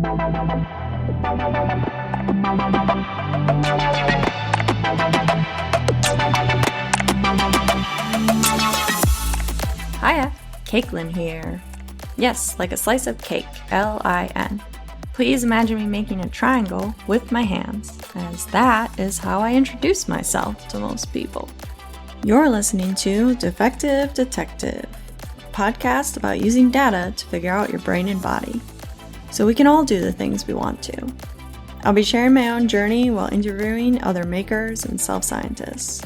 Hiya, Cakelin here. Yes, like a slice of cake, L-I-N. Please imagine me making a triangle with my hands, as that is how I introduce myself to most people. You're listening to Defective Detective, a podcast about using data to figure out your brain and body, so we can all do the things we want to. I'll be sharing my own journey while interviewing other makers and self-scientists.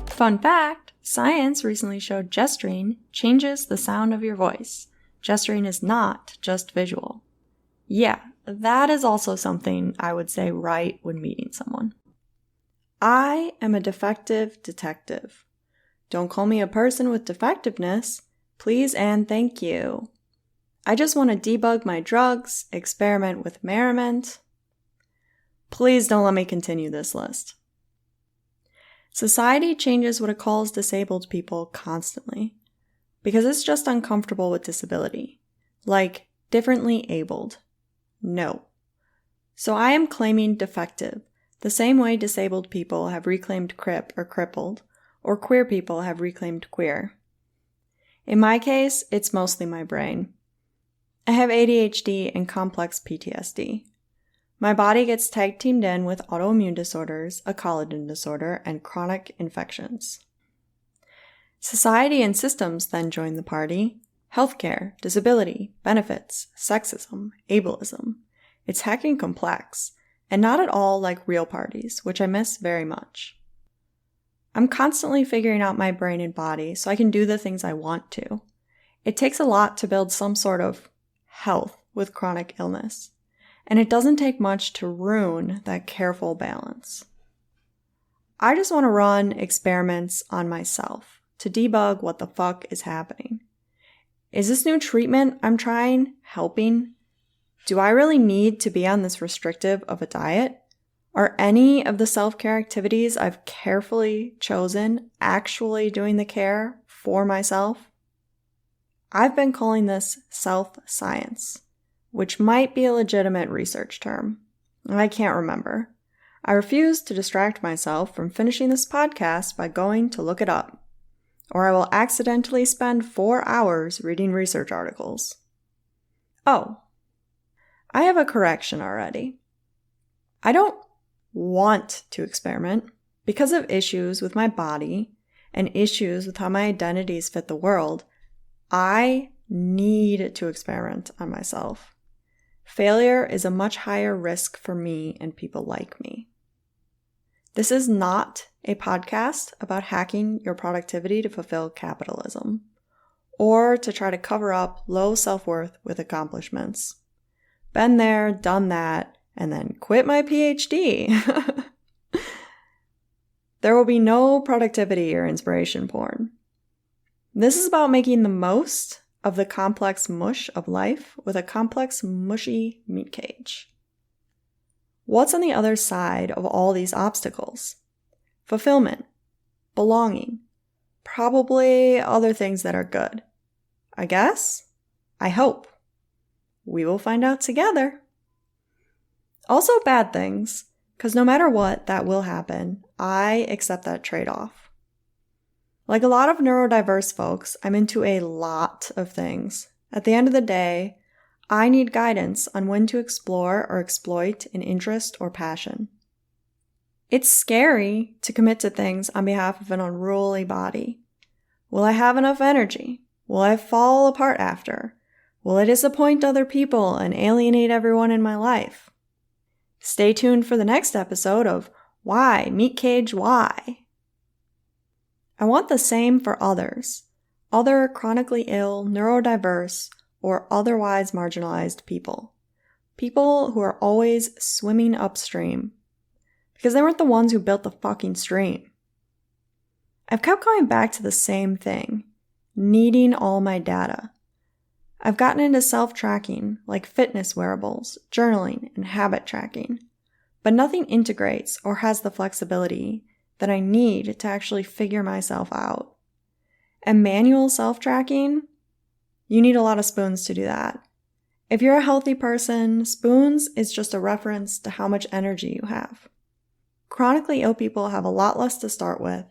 Fun fact, science recently showed gesturing changes the sound of your voice. Gesturing is not just visual. Yeah, that is also something I would say right when meeting someone. I am a defective detective. Don't call me a person with defectiveness, please and thank you. I just want to debug my drugs, experiment with merriment. Please don't let me continue this list. Society changes what it calls disabled people constantly, because it's just uncomfortable with disability, like differently abled. No. So I am claiming defective, the same way disabled people have reclaimed crip or crippled, or queer people have reclaimed queer. In my case, it's mostly my brain. I have ADHD and complex PTSD. My body gets tag-teamed in with autoimmune disorders, a collagen disorder, and chronic infections. Society and systems then join the party. Healthcare, disability, benefits, sexism, ableism. It's heckin' complex, and not at all like real parties, which I miss very much. I'm constantly figuring out my brain and body so I can do the things I want to. It takes a lot to build some sort of health with chronic illness. And it doesn't take much to ruin that careful balance. I just want to run experiments on myself to debug what the fuck is happening. Is this new treatment I'm trying helping? Do I really need to be on this restrictive of a diet? Are any of the self-care activities I've carefully chosen actually doing the care for myself? I've been calling this self-science, which might be a legitimate research term. I can't remember. I refuse to distract myself from finishing this podcast by going to look it up, or I will accidentally spend 4 hours reading research articles. Oh, I have a correction already. I don't want to experiment because of issues with my body and issues with how my identities fit the world. I need to experiment on myself. Failure is a much higher risk for me and people like me. This is not a podcast about hacking your productivity to fulfill capitalism, or to try to cover up low self-worth with accomplishments. Been there, done that, and then quit my PhD. There will be no productivity or inspiration porn. This is about making the most of the complex mush of life with a complex, mushy meat cage. What's on the other side of all these obstacles? Fulfillment, belonging, probably other things that are good. I guess? I hope. We will find out together. Also bad things, because no matter what, that will happen. I accept that trade-off. Like a lot of neurodiverse folks, I'm into a lot of things. At the end of the day, I need guidance on when to explore or exploit an interest or passion. It's scary to commit to things on behalf of an unruly body. Will I have enough energy? Will I fall apart after? Will I disappoint other people and alienate everyone in my life? Stay tuned for the next episode of Why, Meat Cage, Why? I want the same for others, other chronically ill, neurodiverse, or otherwise marginalized people. People who are always swimming upstream, because they weren't the ones who built the fucking stream. I've kept going back to the same thing, needing all my data. I've gotten into self-tracking, like fitness wearables, journaling, and habit tracking, but nothing integrates or has the flexibility that I need to actually figure myself out. And manual self-tracking, you need a lot of spoons to do that. If you're a healthy person, spoons is just a reference to how much energy you have. Chronically ill people have a lot less to start with,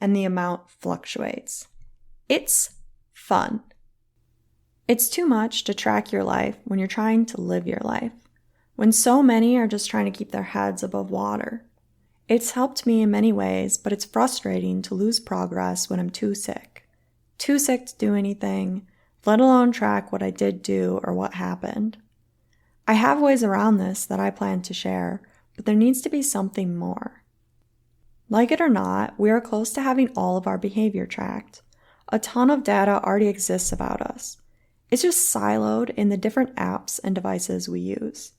and the amount fluctuates. It's fun. It's too much to track your life when you're trying to live your life, when so many are just trying to keep their heads above water. It's helped me in many ways, but it's frustrating to lose progress when I'm too sick. Too sick to do anything, let alone track what I did do or what happened. I have ways around this that I plan to share, but there needs to be something more. Like it or not, we are close to having all of our behavior tracked. A ton of data already exists about us. It's just siloed in the different apps and devices we use.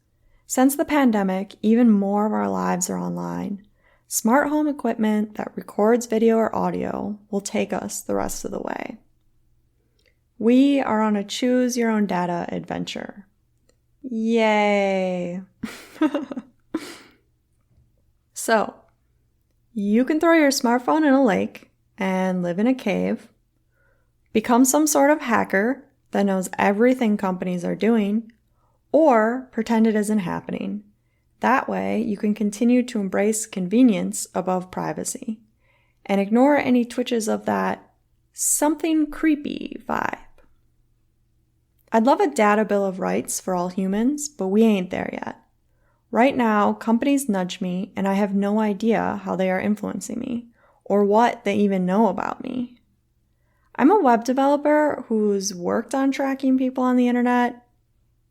Since the pandemic, even more of our lives are online. Smart home equipment that records video or audio will take us the rest of the way. We are on a choose your own data adventure. Yay! So, you can throw your smartphone in a lake and live in a cave, become some sort of hacker that knows everything companies are doing, or pretend it isn't happening. That way, you can continue to embrace convenience above privacy and ignore any twitches of that something creepy vibe. I'd love a data bill of rights for all humans, but we ain't there yet. Right now, companies nudge me and I have no idea how they are influencing me or what they even know about me. I'm a web developer who's worked on tracking people on the internet,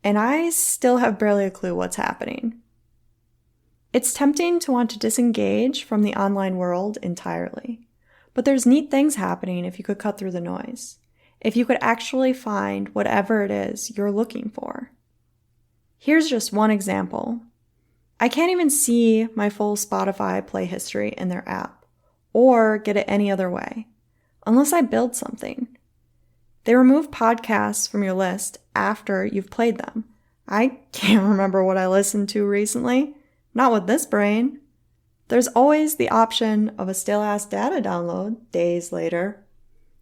and I still have barely a clue what's happening. It's tempting to want to disengage from the online world entirely, but there's neat things happening if you could cut through the noise, if you could actually find whatever it is you're looking for. Here's just one example. I can't even see my full Spotify play history in their app, or get it any other way, unless I build something. They remove podcasts from your list after you've played them. I can't remember what I listened to recently. Not with this brain. There's always the option of a still-ass data download days later.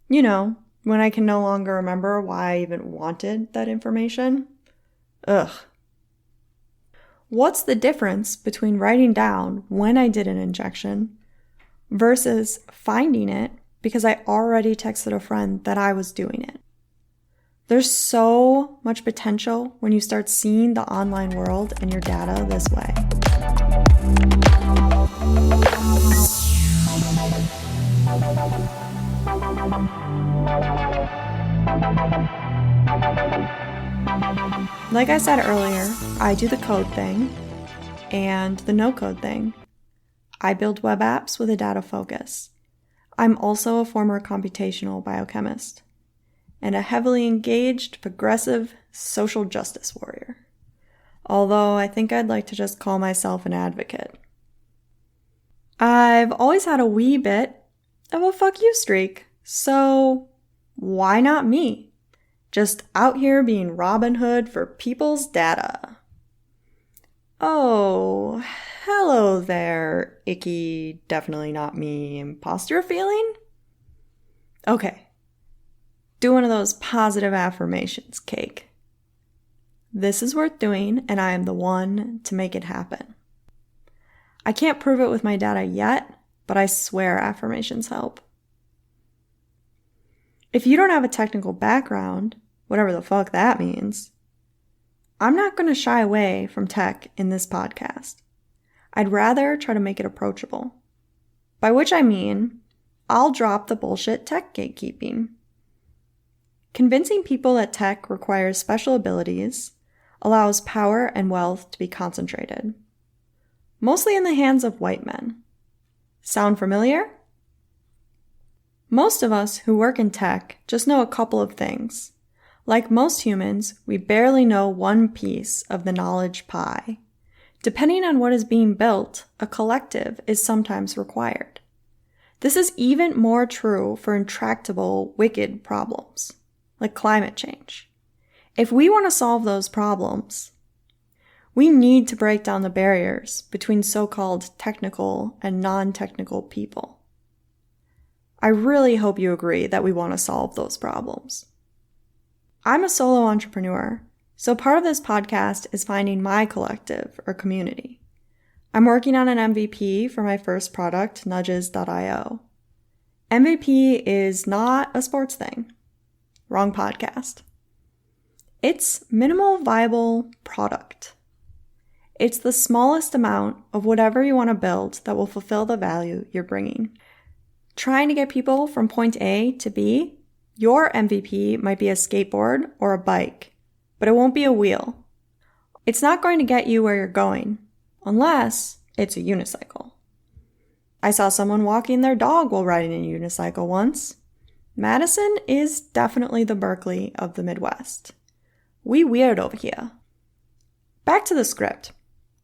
You know, when I can no longer remember why I even wanted that information. Ugh. What's the difference between writing down when I did an injection versus finding it because I already texted a friend that I was doing it? There's so much potential when you start seeing the online world and your data this way. Like I said earlier, I do the code thing and the no-code thing. I build web apps with a data focus. I'm also a former computational biochemist and a heavily engaged, progressive social justice warrior. Although I think I'd like to just call myself an advocate. I've always had a wee bit of a fuck you streak, so why not me? Just out here being Robin Hood for people's data. Oh, hello there, icky, definitely not me imposter feeling? Okay, do one of those positive affirmations, Cake. This is worth doing, and I am the one to make it happen. I can't prove it with my data yet, but I swear affirmations help. If you don't have a technical background, whatever the fuck that means, I'm not going to shy away from tech in this podcast. I'd rather try to make it approachable. By which I mean, I'll drop the bullshit tech gatekeeping. Convincing people that tech requires special abilities allows power and wealth to be concentrated, mostly in the hands of white men. Sound familiar? Most of us who work in tech just know a couple of things. Like most humans, we barely know one piece of the knowledge pie. Depending on what is being built, a collective is sometimes required. This is even more true for intractable, wicked problems, like climate change. If we want to solve those problems, we need to break down the barriers between so-called technical and non-technical people. I really hope you agree that we want to solve those problems. I'm a solo entrepreneur, so part of this podcast is finding my collective or community. I'm working on an MVP for my first product, Nudges.io. MVP is not a sports thing. Wrong podcast. It's minimal viable product. It's the smallest amount of whatever you want to build that will fulfill the value you're bringing. Trying to get people from point A to B, your MVP might be a skateboard or a bike, but it won't be a wheel. It's not going to get you where you're going, unless it's a unicycle. I saw someone walking their dog while riding a unicycle once. Madison is definitely the Berkeley of the Midwest. We weird over here. Back to the script.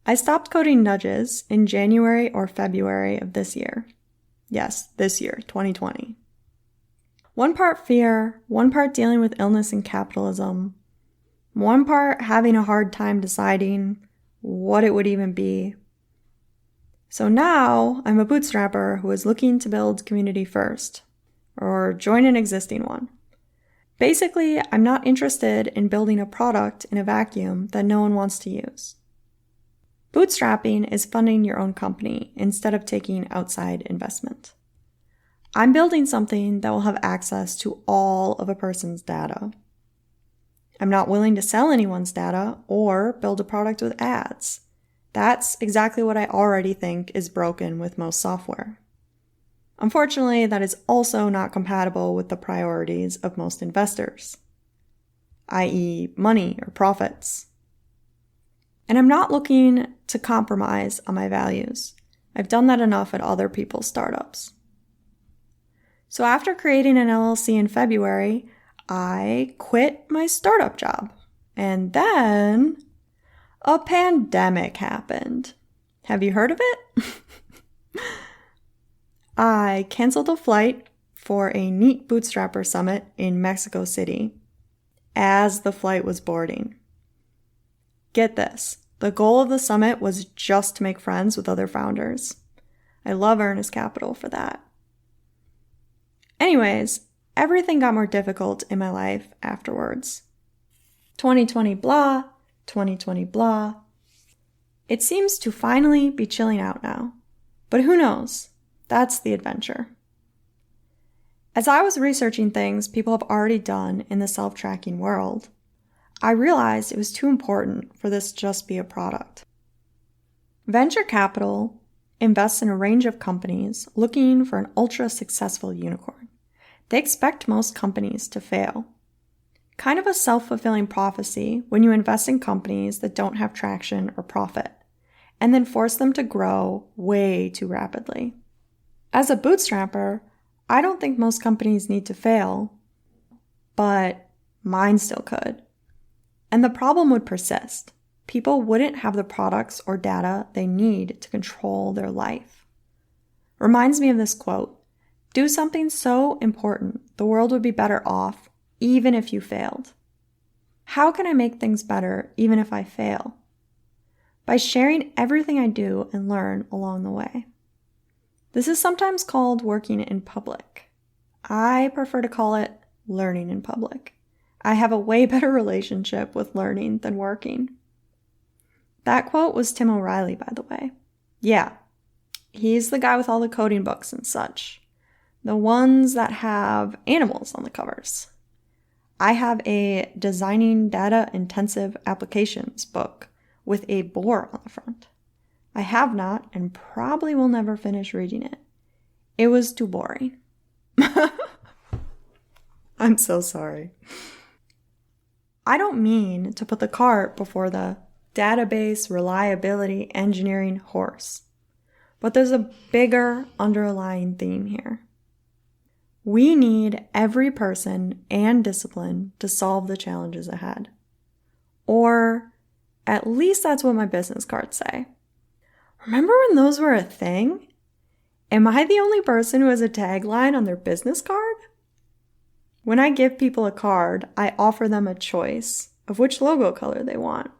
I stopped coding Nudges in January or February of this year. Yes, this year, 2020. One part fear, one part dealing with illness and capitalism, one part having a hard time deciding what it would even be. So now I'm a bootstrapper who is looking to build community first, or join an existing one. Basically, I'm not interested in building a product in a vacuum that no one wants to use. Bootstrapping is funding your own company instead of taking outside investment. I'm building something that will have access to all of a person's data. I'm not willing to sell anyone's data or build a product with ads. That's exactly what I already think is broken with most software. Unfortunately, that is also not compatible with the priorities of most investors, i.e., money or profits. And I'm not looking to compromise on my values. I've done that enough at other people's startups. So after creating an LLC in February, I quit my startup job. And then a pandemic happened. Have you heard of it? I canceled a flight for a Neat Bootstrapper Summit in Mexico City as the flight was boarding. Get this, the goal of the summit was just to make friends with other founders. I love Earnest Capital for that. Anyways, everything got more difficult in my life afterwards. 2020 blah, 2020 blah. It seems to finally be chilling out now, but who knows? That's the adventure. As I was researching things people have already done in the self-tracking world, I realized it was too important for this to just be a product. Venture capital invests in a range of companies looking for an ultra-successful unicorn. They expect most companies to fail. Kind of a self-fulfilling prophecy when you invest in companies that don't have traction or profit, and then force them to grow way too rapidly. As a bootstrapper, I don't think most companies need to fail, but mine still could. And the problem would persist. People wouldn't have the products or data they need to control their life. Reminds me of this quote, "Do something so important, the world would be better off even if you failed." How can I make things better even if I fail? By sharing everything I do and learn along the way. This is sometimes called working in public. I prefer to call it learning in public. I have a way better relationship with learning than working. That quote was Tim O'Reilly, by the way. Yeah, he's the guy with all the coding books and such. The ones that have animals on the covers. I have a Designing Data-Intensive Applications book with a boar on the front. I have not and probably will never finish reading it. It was too boring. I'm so sorry. I don't mean to put the cart before the database reliability engineering horse, but there's a bigger underlying theme here. We need every person and discipline to solve the challenges ahead. Or at least that's what my business cards say. Remember when those were a thing? Am I the only person who has a tagline on their business card? When I give people a card, I offer them a choice of which logo color they want.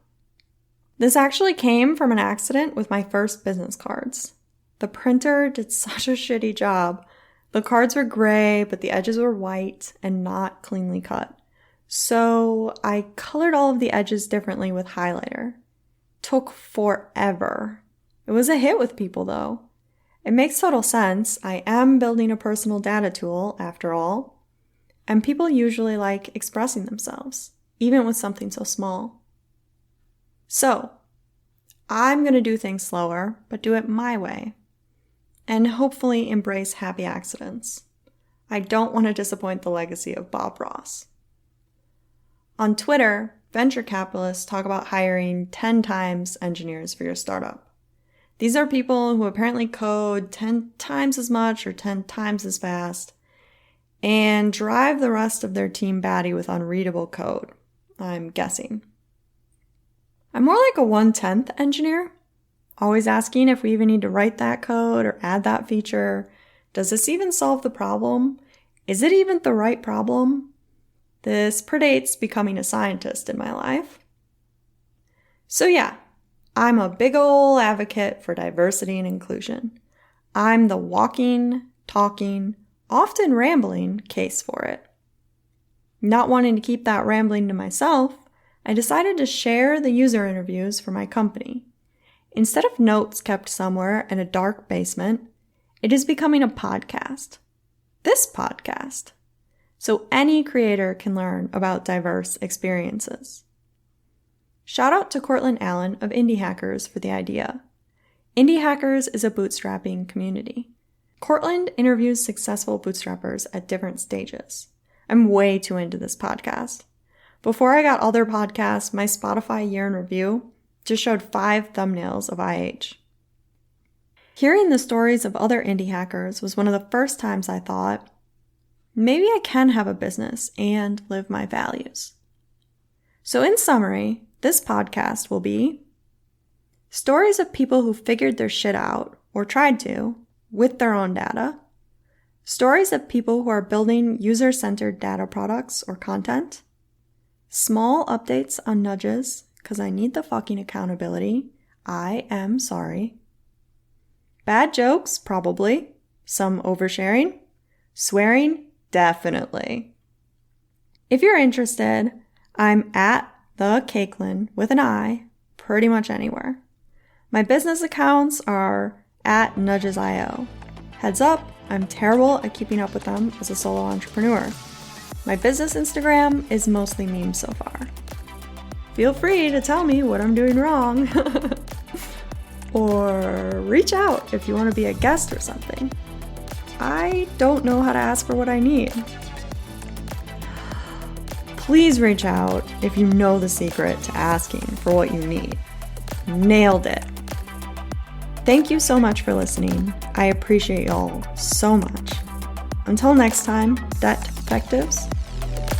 This actually came from an accident with my first business cards. The printer did such a shitty job The cards were gray, but the edges were white and not cleanly cut. So I colored all of the edges differently with highlighter. Took forever. It was a hit with people though. It makes total sense. I am building a personal data tool after all. And people usually like expressing themselves, even with something so small. So, I'm going to do things slower, but do it my way. And hopefully embrace happy accidents. I don't want to disappoint the legacy of Bob Ross. On Twitter, venture capitalists talk about hiring 10 times engineers for your startup. These are people who apparently code 10 times as much or 10 times as fast and drive the rest of their team batty with unreadable code, I'm guessing. I'm more like a 1/10 engineer, always asking if we even need to write that code or add that feature. Does this even solve the problem? Is it even the right problem? This predates becoming a scientist in my life. So yeah, I'm a big ol' advocate for diversity and inclusion. I'm the walking, talking, often rambling case for it. Not wanting to keep that rambling to myself, I decided to share the user interviews for my company. Instead of notes kept somewhere in a dark basement, it is becoming a podcast. This podcast. So any creator can learn about diverse experiences. Shout out to Cortland Allen of Indie Hackers for the idea. Indie Hackers is a bootstrapping community. Cortland interviews successful bootstrappers at different stages. I'm way too into this podcast. Before I got other podcasts, my Spotify year in review just showed 5 thumbnails of IH. Hearing the stories of other indie hackers was one of the first times I thought, maybe I can have a business and live my values. So in summary, this podcast will be stories of people who figured their shit out, or tried to, with their own data. Stories of people who are building user-centered data products or content. Small updates on nudges, because I need the fucking accountability. I am sorry. Bad jokes, probably. Some oversharing. Swearing, definitely. If you're interested, I'm at the Cakelin with an I, pretty much anywhere. My business accounts are at Nudges.io. Heads up, I'm terrible at keeping up with them as a solo entrepreneur. My business Instagram is mostly memes so far. Feel free to tell me what I'm doing wrong. Or reach out if you want to be a guest or something. I don't know how to ask for what I need. Please reach out if you know the secret to asking for what you need. Nailed it. Thank you so much for listening. I appreciate y'all so much. Until next time, detectives,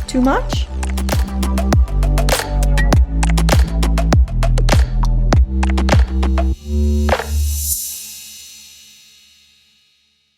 too much?